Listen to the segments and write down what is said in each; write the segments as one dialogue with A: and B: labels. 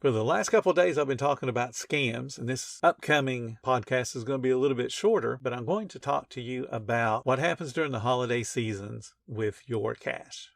A: For the last couple of days, I've been talking about scams, and this upcoming podcast is going to be a little bit shorter, but I'm going to talk to you about what happens during the holiday seasons with your cash.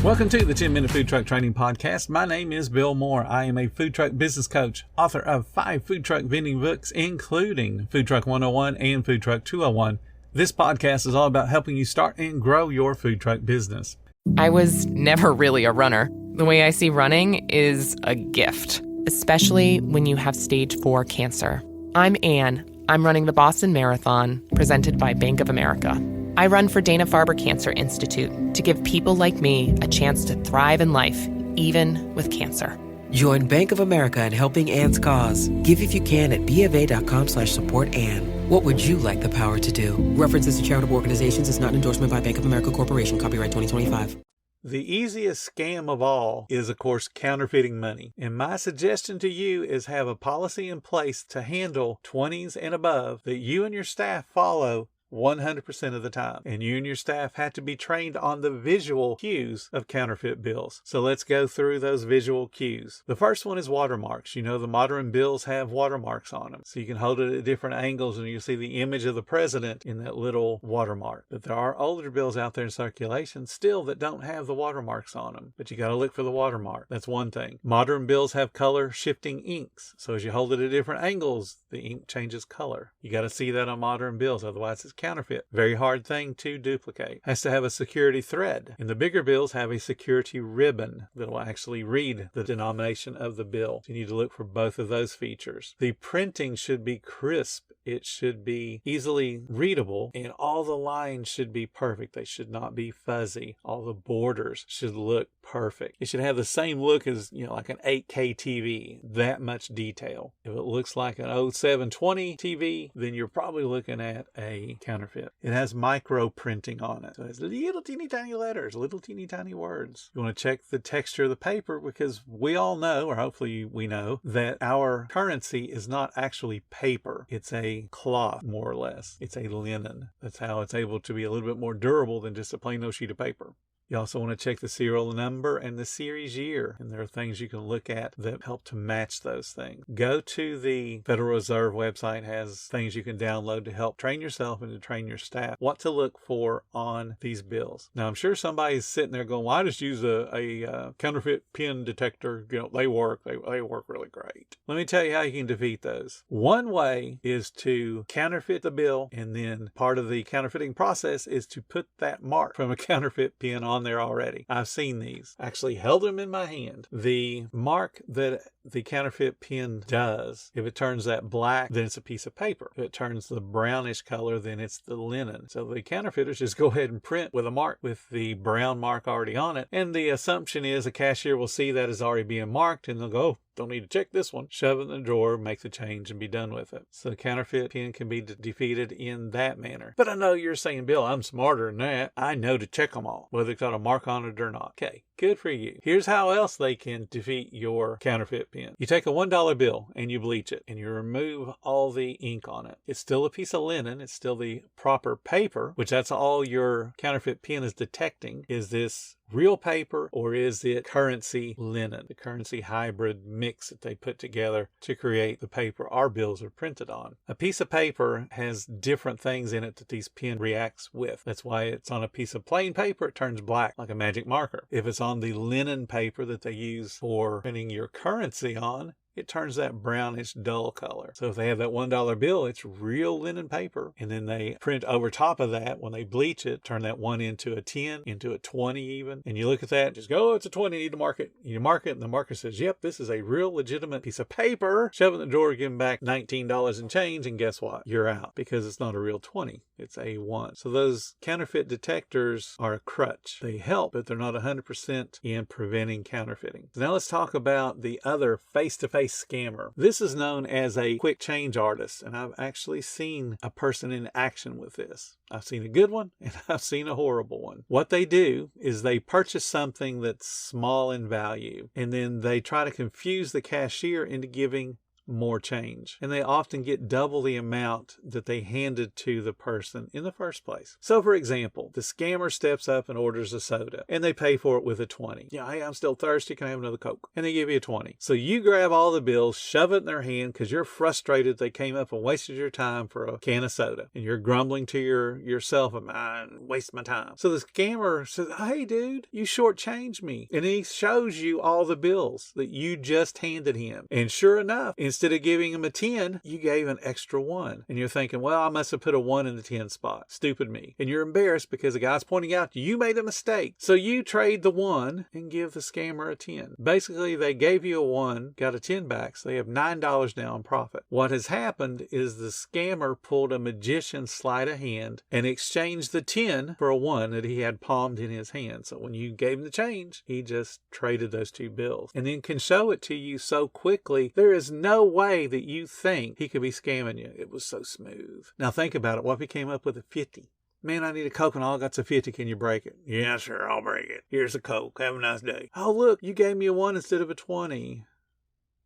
A: Welcome to the 10-Minute Food Truck Training Podcast. My name is Bill Moore. I am a food truck business coach, author of 5 food truck vending books, including Food Truck 101 and Food Truck 201. This podcast is all about helping you start and grow your food truck business.
B: I was never really a runner. The way I see running is a gift, especially when you have stage 4 cancer. I'm Anne. I'm running the Boston Marathon, presented by Bank of America. I run for Dana-Farber Cancer Institute to give people like me a chance to thrive in life, even with cancer.
C: Join Bank of America in helping Anne's cause. Give if you can at BofA.com/supportAnne. What would you like the power to do? References to charitable organizations is not an endorsement by Bank of America Corporation. Copyright 2025.
A: The easiest scam of all is, of course, counterfeiting money. And my suggestion to you is have a policy in place to handle 20s and above that you and your staff follow 100% of the time. And you and your staff have to be trained on the visual cues of counterfeit bills. So let's go through those visual cues. The first one is watermarks. You know, the modern bills have watermarks on them. So you can hold it at different angles and you'll see the image of the president in that little watermark. But there are older bills out there in circulation still that don't have the watermarks on them. But you got to look for the watermark. That's one thing. Modern bills have color shifting inks. So as you hold it at different angles, the ink changes color. You got to see that on modern bills. Otherwise, it's counterfeit. Very hard thing to duplicate. Has to have a security thread. And the bigger bills have a security ribbon that will actually read the denomination of the bill. So you need to look for both of those features. The printing should be crisp. It should be easily readable, and all the lines should be perfect. They should not be fuzzy. All the borders should look perfect. It should have the same look as, like an 8K TV, that much detail. If it looks like an 0720 TV, then you're probably looking at a counterfeit. It has micro printing on it. So it has little teeny tiny letters, little teeny tiny words. You want to check the texture of the paper because we all know, or hopefully we know, that our currency is not actually paper. It's a cloth, more or less. It's a linen. That's how it's able to be a little bit more durable than just a plain old sheet of paper. You also want to check the serial number and the series year. And there are things you can look at that help to match those things. Go to the Federal Reserve website. It has things you can download to help train yourself and to train your staff what to look for on these bills. Now, I'm sure somebody's sitting there going, well, I just use a counterfeit pen detector. They work. They work really great. Let me tell you how you can defeat those. One way is to counterfeit the bill, and then part of the counterfeiting process is to put that mark from a counterfeit pen on there already. I've seen these. Actually held them in my hand. The mark that the counterfeit pen does, if it turns that black, then it's a piece of paper. If it turns the brownish color, then it's the linen. So the counterfeiters just go ahead and print with a mark with the brown mark already on it. And the assumption is a cashier will see that as already being marked and they'll go, oh, don't need to check this one. Shove it in the drawer, make the change, and be done with it. So the counterfeit pen can be defeated in that manner. But I know you're saying, Bill, I'm smarter than that. I know to check them all, whether it's got a mark on it or not. Okay, good for you. Here's how else they can defeat your counterfeit pen. You take a $1 bill and you bleach it and you remove all the ink on it. It's still a piece of linen. It's still the proper paper, which that's all your counterfeit pen is detecting. Is this real paper or is it currency linen, the currency hybrid mix that they put together to create the paper our bills are printed on? A piece of paper has different things in it that these pen reacts with. That's why it's on a piece of plain paper, it turns black like a magic marker. If it's on the linen paper that they use for printing your currency on, it turns that brownish dull color. So if they have that $1 bill, it's real linen paper. And then they print over top of that when they bleach it, turn that 1 into a 10, into a 20 even. And you look at that, just go, oh, it's a 20, you need to mark it. You mark it and the marker says, yep, this is a real legitimate piece of paper. Shove it in the drawer, give them back $19 and change, and guess what? You're out because it's not a real 20. It's a 1. So those counterfeit detectors are a crutch. They help, but they're not 100% in preventing counterfeiting. So now let's talk about the other face-to-face scammer. This is known as a quick change artist, and I've actually seen a person in action with this. I've seen a good one and I've seen a horrible one. What they do is they purchase something that's small in value, and then they try to confuse the cashier into giving more change. And they often get double the amount that they handed to the person in the first place. So for example, the scammer steps up and orders a soda and they pay for it with a 20. Yeah, hey, I'm still thirsty. Can I have another Coke? And they give you a 20. So you grab all the bills, shove it in their hand because you're frustrated they came up and wasted your time for a can of soda. And you're grumbling to yourself, I waste my time. So the scammer says, hey dude, you shortchanged me. And he shows you all the bills that you just handed him. And sure enough, instead of giving him a 10, you gave an extra 1. And you're thinking, well, I must have put a 1 in the 10 spot. Stupid me. And you're embarrassed because the guy's pointing out you made a mistake. So you trade the 1 and give the scammer a 10. Basically, they gave you a 1, got a 10 back, so they have $9 now in profit. What has happened is the scammer pulled a magician sleight of hand and exchanged the 10 for a 1 that he had palmed in his hand. So when you gave him the change, he just traded those 2 bills and then can show it to you so quickly, there is no way that you think he could be scamming you. It was so smooth. Now think about it. What if he came up with a 50? Man, I need a Coke and all I got's a 50. Can you break it? Yeah, sure, I'll break it. Here's a Coke. Have a nice day. Oh, look, you gave me a 1 instead of a 20.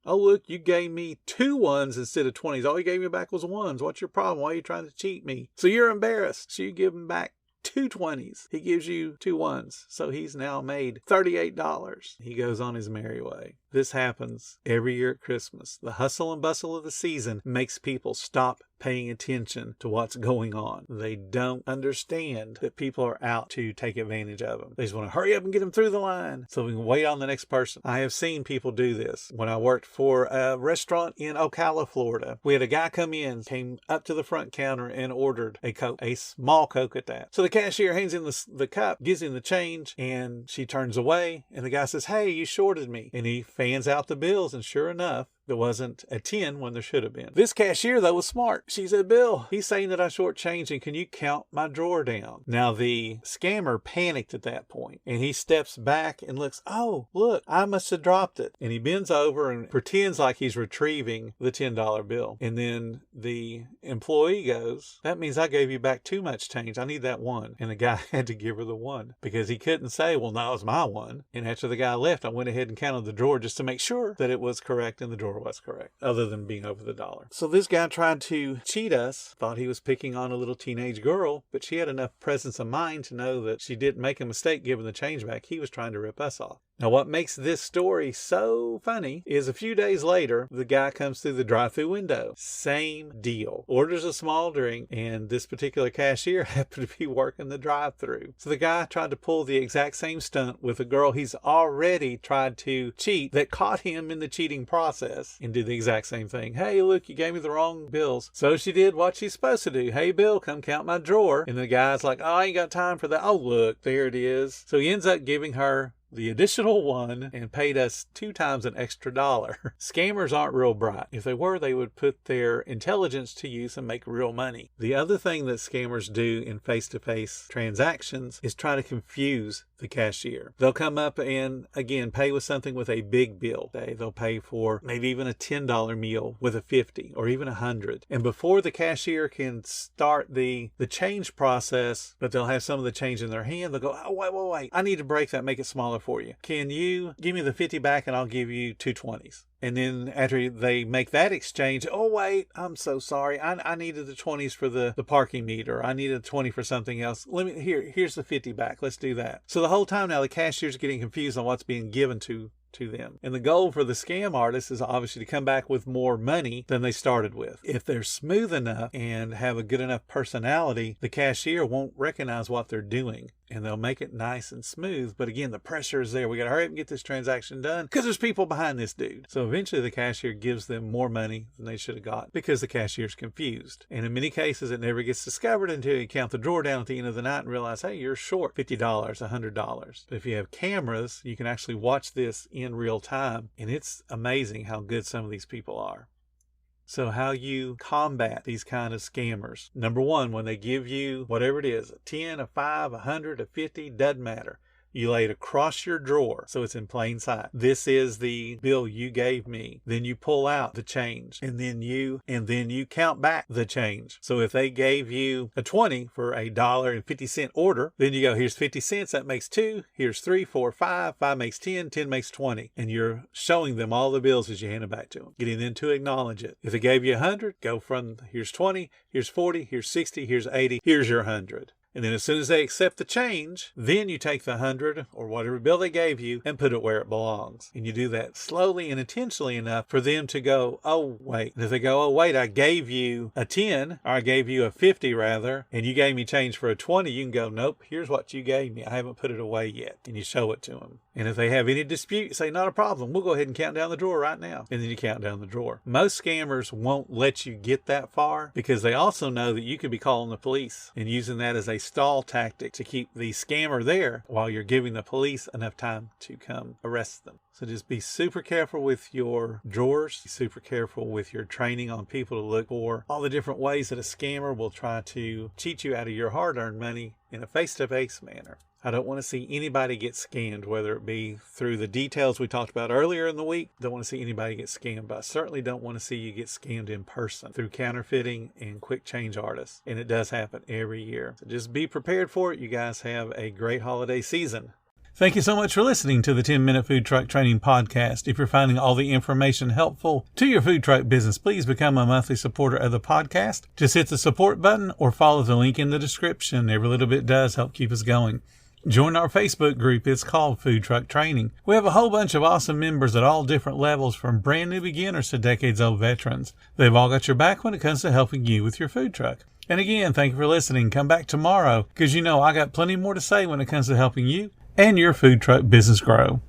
A: Oh, look, you gave me 2 1s instead of 20s. All you gave me back was 1s. What's your problem? Why are you trying to cheat me? So you're embarrassed. So you give him back 2 20s. He gives you 2 1s. So he's now made $38. He goes on his merry way. This happens every year at Christmas. The hustle and bustle of the season makes people stop paying attention to what's going on. They don't understand that people are out to take advantage of them. They just want to hurry up and get them through the line so we can wait on the next person. I have seen people do this. When I worked for a restaurant in Ocala, Florida, we had a guy come in, came up to the front counter and ordered a Coke, a small Coke at that. So the cashier hands him the cup, gives him the change, and she turns away, and the guy says, hey, you shorted me. And he fans out the bills, and sure enough, there wasn't a 10 when there should have been. This cashier, though, was smart. She said, Bill, he's saying that I shortchanged him. Can you count my drawer down? Now, the scammer panicked at that point, and he steps back and looks, oh, look, I must have dropped it. And he bends over and pretends like he's retrieving the $10 bill. And then the employee goes, that means I gave you back too much change. I need that 1. And the guy had to give her the 1 because he couldn't say, well, no, it's my 1. And after the guy left, I went ahead and counted the drawer just to make sure that it was correct and the drawer was correct, other than being over the dollar. So this guy tried to cheat us, thought he was picking on a little teenage girl, but she had enough presence of mind to know that she didn't make a mistake giving the change back. He was trying to rip us off. Now, what makes this story so funny is a few days later, the guy comes through the drive-thru window. Same deal. Orders a small drink, and this particular cashier happened to be working the drive-thru. So the guy tried to pull the exact same stunt with a girl he's already tried to cheat that caught him in the cheating process and did the exact same thing. Hey, look, you gave me the wrong bills. So she did what she's supposed to do. Hey, Bill, come count my drawer. And the guy's like, oh, I ain't got time for that. Oh, look, there it is. So he ends up giving her the additional 1 and paid us 2 times an extra $1. Scammers aren't real bright. If they were, they would put their intelligence to use and make real money. The other thing that scammers do in face-to-face transactions is try to confuse the cashier. They'll come up and, again, pay with something with a big bill. They'll pay for maybe even a $10 meal with a 50 or even 100. And before the cashier can start the change process, but they'll have some of the change in their hand, they'll go, oh, wait. I need to break that, make it smaller for you. Can you give me the 50 back and I'll give you 2 20s? And then after they make that exchange, oh, wait, I'm so sorry. I needed the 20s for the parking meter. I needed a 20 for something else. Here's the 50 back. Let's do that. So the whole time now, the cashier's getting confused on what's being given to them. And the goal for the scam artist is obviously to come back with more money than they started with. If they're smooth enough and have a good enough personality, the cashier won't recognize what they're doing. And they'll make it nice and smooth. But again, the pressure is there. We got to hurry up and get this transaction done because there's people behind this dude. So eventually the cashier gives them more money than they should have got because the cashier's confused. And in many cases, it never gets discovered until you count the drawer down at the end of the night and realize, hey, you're short $50, $100. But if you have cameras, you can actually watch this in real time. And it's amazing how good some of these people are. So how you combat these kind of scammers. Number 1, when they give you whatever it is, a 10, a 5, a 100, a 50, doesn't matter. You lay it across your drawer so it's in plain sight. This is the bill you gave me. Then you pull out the change, and then you count back the change. So if they gave you a 20 for a $1.50 order, then you go, here's 50 cents, that makes 2, here's 3, 4, 5, 5 makes 10, 10 makes 20. And you're showing them all the bills as you hand them back to them, getting them to acknowledge it. If they gave you 100, go from here's 20, here's 40, here's 60, here's 80, here's your 100. And then as soon as they accept the change, then you take the 100 or whatever bill they gave you and put it where it belongs. And you do that slowly and intentionally enough for them to go, oh, wait. And if they go, oh, wait, I gave you a 10, or I gave you a 50 rather, and you gave me change for a 20, you can go, nope, here's what you gave me. I haven't put it away yet. And you show it to them. And if they have any dispute, you say, not a problem. We'll go ahead and count down the drawer right now. And then you count down the drawer. Most scammers won't let you get that far because they also know that you could be calling the police and using that as a stall tactic to keep the scammer there while you're giving the police enough time to come arrest them. So just be super careful with your drawers. Be super careful with your training on people to look for all the different ways that a scammer will try to cheat you out of your hard-earned money in a face-to-face manner. I don't want to see anybody get scammed, whether it be through the details we talked about earlier in the week. Don't want to see anybody get scammed, but I certainly don't want to see you get scammed in person through counterfeiting and quick change artists. And it does happen every year. So just be prepared for it. You guys have a great holiday season. Thank you so much for listening to the 10-Minute Food Truck Training Podcast. If you're finding all the information helpful to your food truck business, please become a monthly supporter of the podcast. Just hit the support button or follow the link in the description. Every little bit does help keep us going. Join our Facebook group. It's called Food Truck Training. We have a whole bunch of awesome members at all different levels, from brand new beginners to decades-old veterans. They've all got your back when it comes to helping you with your food truck. And again, thank you for listening. Come back tomorrow because I got plenty more to say when it comes to helping you and your food truck business grow.